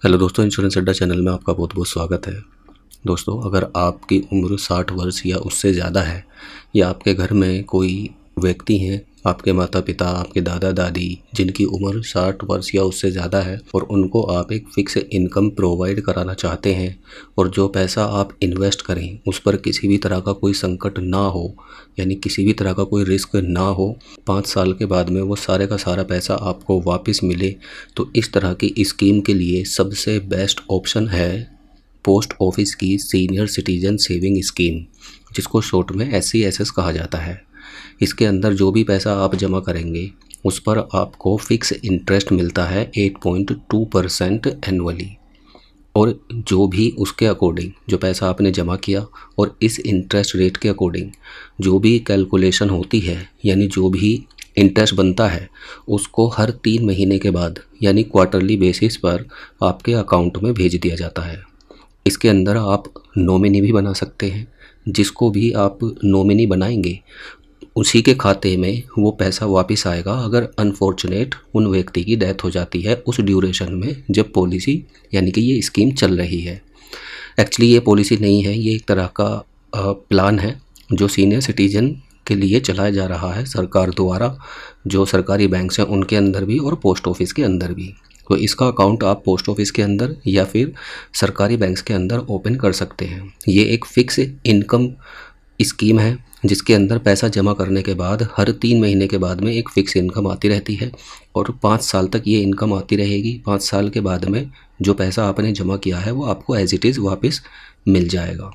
Hello दोस्तों, insurance अड्डा channel में आपका बहुत बहुत स्वागत है। दोस्तों, अगर आपकी उम्र 60 वर्ष या उससे ज़्यादा है या आपके घर में कोई व्यक्ति हैं, आपके माता पिता, आपके दादा दादी, जिनकी उम्र 60 वर्ष या उससे ज़्यादा है और उनको आप एक फ़िक्स इनकम प्रोवाइड कराना चाहते हैं और जो पैसा आप इन्वेस्ट करें उस पर किसी भी तरह का कोई संकट ना हो, यानी किसी भी तरह का कोई रिस्क ना हो, 5 साल के बाद में वो सारे का सारा पैसा आपको वापस मिले, तो इस तरह की स्कीम के लिए सबसे बेस्ट ऑप्शन है पोस्ट ऑफिस की सीनियर सिटीजन सेविंग स्कीम, जिसको शॉर्ट में SCSS कहा जाता है। इसके अंदर जो भी पैसा आप जमा करेंगे उस पर आपको फ़िक्स इंटरेस्ट मिलता है 8.2% एनुअली, और जो भी उसके अकॉर्डिंग जो पैसा आपने जमा किया और इस इंटरेस्ट रेट के अकॉर्डिंग जो भी कैलकुलेशन होती है, यानी जो भी इंटरेस्ट बनता है, उसको हर 3 महीने के बाद यानी क्वार्टरली बेसिस पर आपके अकाउंट में भेज दिया जाता है। इसके अंदर आप नॉमिनी भी बना सकते हैं। जिसको भी आप नॉमिनी बनाएंगे उसी के खाते में वो पैसा वापस आएगा, अगर अनफॉर्चुनेट उन व्यक्ति की डेथ हो जाती है उस ड्यूरेशन में जब पॉलिसी यानी कि ये स्कीम चल रही है। एक्चुअली ये पॉलिसी नहीं है, ये एक तरह का प्लान है जो सीनियर सिटीजन के लिए चलाया जा रहा है सरकार द्वारा, जो सरकारी बैंक हैं उनके अंदर भी और पोस्ट ऑफिस के अंदर भी। तो इसका अकाउंट आप पोस्ट ऑफिस के अंदर या फिर सरकारी बैंक्स के अंदर ओपन कर सकते हैं। ये एक फ़िक्स इनकम स्कीम है जिसके अंदर पैसा जमा करने के बाद हर 3 महीने के बाद में एक फ़िक्स इनकम आती रहती है और 5 साल तक ये इनकम आती रहेगी। 5 साल के बाद में जो पैसा आपने जमा किया है वो आपको एज इट इज़ वापस मिल जाएगा।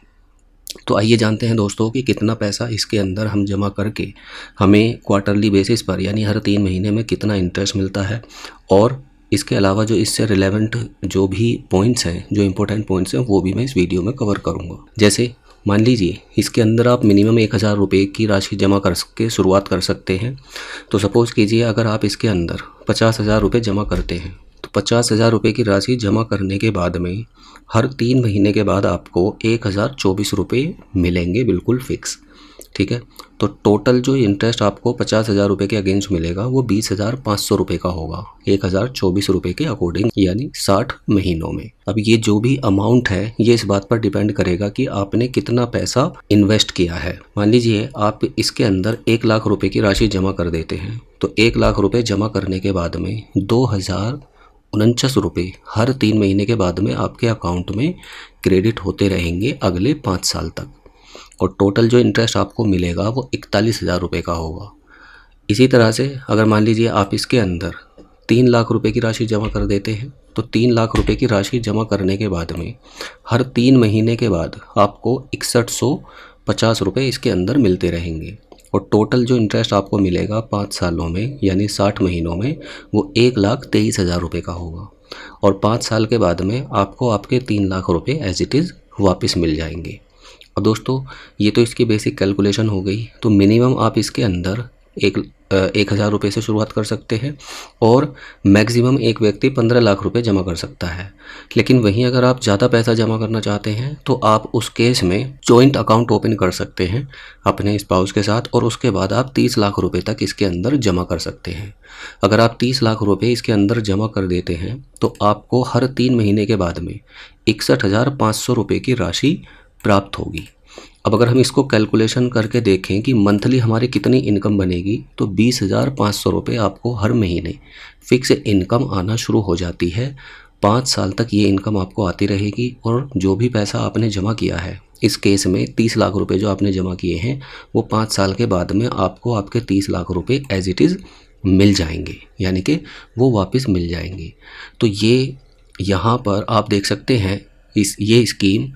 तो आइए जानते हैं दोस्तों कि कितना पैसा इसके अंदर हम जमा करके हमें क्वार्टरली बेसिस पर यानी हर 3 महीने में कितना इंटरेस्ट मिलता है, और इसके अलावा जो इससे रिलेवेंट जो भी पॉइंट्स हैं, जो इम्पोर्टेंट पॉइंट्स हैं, वो भी मैं इस वीडियो में कवर करूँगा। जैसे मान लीजिए इसके अंदर आप मिनिमम 1000 रुपये की राशि जमा करके शुरुआत कर सकते हैं। तो सपोज़ कीजिए अगर आप इसके अंदर 50,000 रुपये जमा करते हैं तो 50,000 रुपये की राशि जमा करने के बाद में हर 3 महीने के बाद आपको 1024 रुपये मिलेंगे, बिल्कुल फिक्स। ठीक है, तो टोटल जो इंटरेस्ट आपको 50,000 रुपये के अगेंस्ट मिलेगा वो 20,500 रुपये का होगा 1024 रुपये के अकॉर्डिंग, यानी 60 महीनों में। अब ये जो भी अमाउंट है ये इस बात पर डिपेंड करेगा कि आपने कितना पैसा इन्वेस्ट किया है। मान लीजिए आप इसके अंदर 1 लाख रुपये की राशि जमा कर देते हैं, तो 1 लाख रुपये जमा करने के बाद में 2,049 रुपये हर 3 महीने के बाद में आपके अकाउंट में क्रेडिट होते रहेंगे अगले 5 साल तक, और टोटल जो इंटरेस्ट आपको मिलेगा वो 41,000 रुपये का होगा। इसी तरह से अगर मान लीजिए आप इसके अंदर 3 लाख रुपए की राशि जमा कर देते हैं, तो 3 लाख रुपए की राशि जमा करने के बाद में हर 3 महीने के बाद आपको 6150 रुपये इसके अंदर मिलते रहेंगे, और टोटल जो इंटरेस्ट आपको मिलेगा 5 सालों में यानी 60 महीनों में वो 1,23,000 रुपये का होगा, और 5 साल के बाद में आपको आपके 3 लाख रुपये एज इट इज़ वापस मिल जाएंगे। और दोस्तों, ये तो इसकी बेसिक कैलकुलेशन हो गई। तो मिनिमम आप इसके अंदर 1,000 रुपये से शुरुआत कर सकते हैं और मैक्सिमम एक व्यक्ति 15 लाख रुपए जमा कर सकता है। लेकिन वहीं अगर आप ज़्यादा पैसा जमा करना चाहते हैं तो आप उस केस में जॉइंट अकाउंट ओपन कर सकते हैं अपने स्पाउस के साथ, और उसके बाद आप 30 लाख रुपए तक इसके अंदर जमा कर सकते हैं। अगर आप 30 लाख रुपये इसके अंदर जमा कर देते हैं तो आपको हर 3 महीने के बाद में 61,500 रुपये की राशि प्राप्त होगी। अब अगर हम इसको कैलकुलेशन करके देखें कि मंथली हमारी कितनी इनकम बनेगी, तो 20,500 रुपये आपको हर महीने फिक्स इनकम आना शुरू हो जाती है। 5 साल तक ये इनकम आपको आती रहेगी, और जो भी पैसा आपने जमा किया है, इस केस में 30 लाख रुपए जो आपने जमा किए हैं, वो 5 साल के बाद में आपको आपके 30 लाख रुपए एज इट इज़ मिल जाएंगे, यानी कि वो वापस मिल जाएंगे। तो ये यहाँ पर आप देख सकते हैं ये स्कीम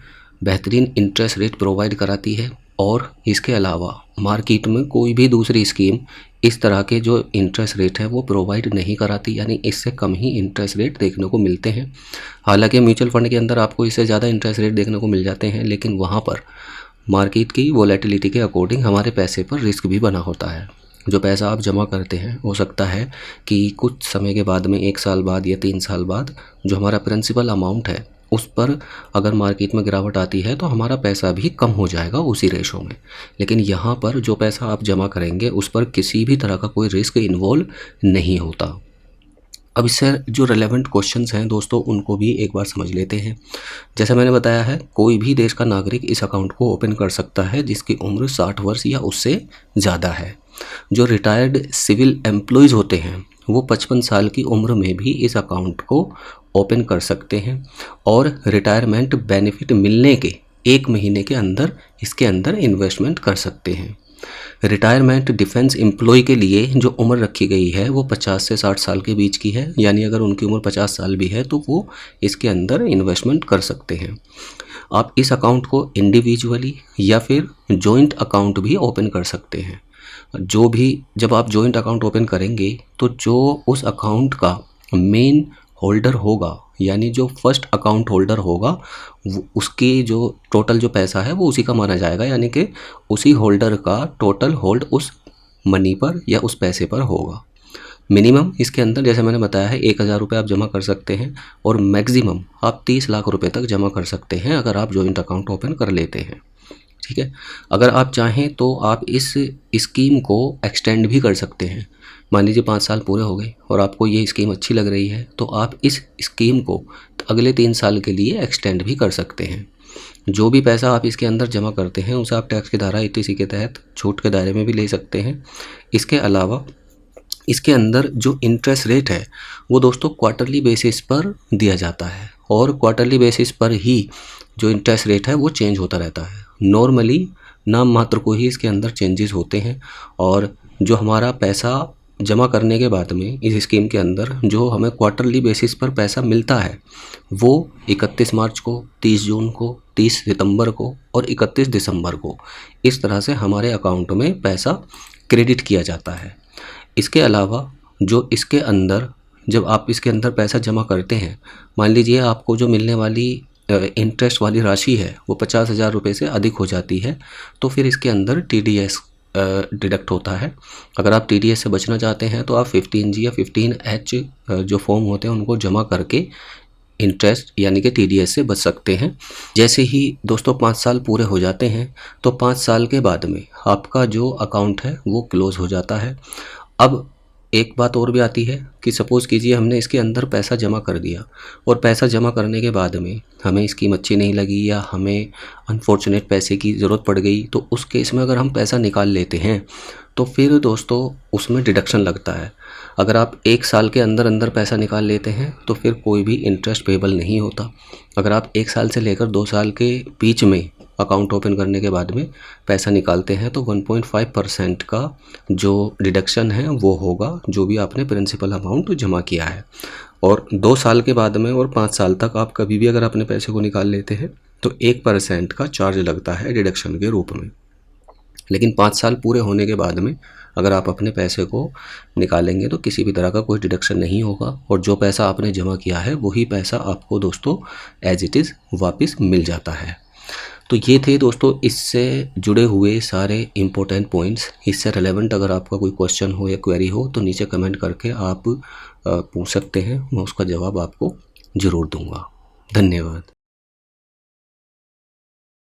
बेहतरीन इंटरेस्ट रेट प्रोवाइड कराती है, और इसके अलावा मार्केट में कोई भी दूसरी स्कीम इस तरह के जो इंटरेस्ट रेट है वो प्रोवाइड नहीं कराती, यानी इससे कम ही इंटरेस्ट रेट देखने को मिलते हैं। हालांकि म्यूचुअल फंड के अंदर आपको इससे ज़्यादा इंटरेस्ट रेट देखने को मिल जाते हैं, लेकिन वहाँ पर मार्केट की वॉलेटिलिटी के अकॉर्डिंग हमारे पैसे पर रिस्क भी बना होता है। जो पैसा आप जमा करते हैं हो सकता है कि कुछ समय के बाद में 1 साल बाद या 3 साल बाद जो हमारा प्रिंसिपल अमाउंट है उस पर अगर मार्केट में गिरावट आती है तो हमारा पैसा भी कम हो जाएगा उसी रेशो में। लेकिन यहाँ पर जो पैसा आप जमा करेंगे उस पर किसी भी तरह का कोई रिस्क इन्वॉल्व नहीं होता। अब इससे जो रेलेवेंट क्वेश्चंस हैं दोस्तों उनको भी एक बार समझ लेते हैं। जैसा मैंने बताया है, कोई भी देश का नागरिक इस अकाउंट को ओपन कर सकता है जिसकी उम्र 60 वर्ष या उससे ज़्यादा है। जो रिटायर्ड सिविल एम्प्लॉयज़ होते हैं वो 55 साल की उम्र में भी इस अकाउंट को ओपन कर सकते हैं और रिटायरमेंट बेनिफिट मिलने के 1 महीने के अंदर इसके अंदर इन्वेस्टमेंट कर सकते हैं। रिटायरमेंट डिफेंस एम्प्लॉय के लिए जो उम्र रखी गई है वो 50 से 60 साल के बीच की है, यानी अगर उनकी उम्र 50 साल भी है तो वो इसके अंदर इन्वेस्टमेंट कर सकते हैं। आप इस अकाउंट को इंडिविजुअली या फिर जॉइंट अकाउंट भी ओपन कर सकते हैं। जो भी जब आप जॉइंट अकाउंट ओपन करेंगे तो जो उस अकाउंट का मेन होल्डर होगा, यानी जो फर्स्ट अकाउंट होल्डर होगा, उसकी जो टोटल जो पैसा है वो उसी का माना जाएगा, यानी कि उसी होल्डर का टोटल होल्ड उस मनी पर या उस पैसे पर होगा। मिनिमम इसके अंदर जैसे मैंने बताया है 1000 रुपये आप जमा कर सकते हैं और मैक्सिमम आप 30 लाख रुपए तक जमा कर सकते हैं अगर आप जॉइंट अकाउंट ओपन कर लेते हैं। ठीक है, अगर आप चाहें तो आप इस स्कीम को एक्सटेंड भी कर सकते हैं। मान लीजिए 5 साल पूरे हो गए और आपको ये स्कीम अच्छी लग रही है तो आप इस स्कीम को अगले 3 साल के लिए एक्सटेंड भी कर सकते हैं। जो भी पैसा आप इसके अंदर जमा करते हैं उसे आप टैक्स की धारा 80C के तहत छूट के दायरे में भी ले सकते हैं। इसके अलावा इसके अंदर जो इंटरेस्ट रेट है वो दोस्तों क्वार्टरली बेसिस पर दिया जाता है और क्वार्टरली बेसिस पर ही जो इंटरेस्ट रेट है वो चेंज होता रहता है। नॉर्मली नाम मात्र को ही इसके अंदर चेंजेस होते हैं और जो हमारा पैसा जमा करने के बाद में इस स्कीम के अंदर जो हमें क्वार्टरली बेसिस पर पैसा मिलता है वो 31 मार्च को, 30 जून को, 30 सितंबर को और 31 दिसंबर को इस तरह से हमारे अकाउंट में पैसा क्रेडिट किया जाता है। इसके अलावा जो इसके अंदर जब आप इसके अंदर पैसा जमा करते हैं, मान लीजिए आपको जो मिलने वाली इंटरेस्ट वाली राशि है वो 50,000 रुपये से अधिक हो जाती है तो फिर इसके अंदर TDS डिडक्ट होता है। अगर आप TDS से बचना चाहते हैं तो आप 15G या 15H जो फॉर्म होते हैं उनको जमा करके इंटरेस्ट यानी कि TDS से बच सकते हैं। जैसे ही दोस्तों 5 साल पूरे हो जाते हैं तो 5 साल के बाद में आपका जो अकाउंट है वो क्लोज़ हो जाता है। अब एक बात और भी आती है कि सपोज़ कीजिए हमने इसके अंदर पैसा जमा कर दिया और पैसा जमा करने के बाद में हमें स्कीम अच्छी नहीं लगी या हमें अनफॉर्चुनेट पैसे की ज़रूरत पड़ गई, तो उस केस में अगर हम पैसा निकाल लेते हैं तो फिर दोस्तों उसमें डिडक्शन लगता है। अगर आप 1 साल के अंदर अंदर पैसा निकाल लेते हैं तो फिर कोई भी इंटरेस्ट पेबल नहीं होता। अगर आप 1 साल से लेकर 2 साल के बीच में अकाउंट ओपन करने के बाद में पैसा निकालते हैं तो 1.5% का जो डिडक्शन है वो होगा जो भी आपने प्रिंसिपल अमाउंट जमा किया है। और 2 साल के बाद में और 5 साल तक आप कभी भी अगर अपने पैसे को निकाल लेते हैं तो 1% का चार्ज लगता है डिडक्शन के रूप में। लेकिन 5 साल पूरे होने के बाद में अगर आप अपने पैसे को निकालेंगे तो किसी भी तरह का कोई डिडक्शन नहीं होगा और जो पैसा आपने जमा किया है वही पैसा आपको दोस्तों एज इट इज़ वापस मिल जाता है। तो ये थे दोस्तों इससे जुड़े हुए सारे इम्पोर्टेंट पॉइंट्स। इससे रिलेवेंट अगर आपका कोई क्वेश्चन हो या क्वेरी हो तो नीचे कमेंट करके आप पूछ सकते हैं, मैं उसका जवाब आपको ज़रूर दूंगा। धन्यवाद।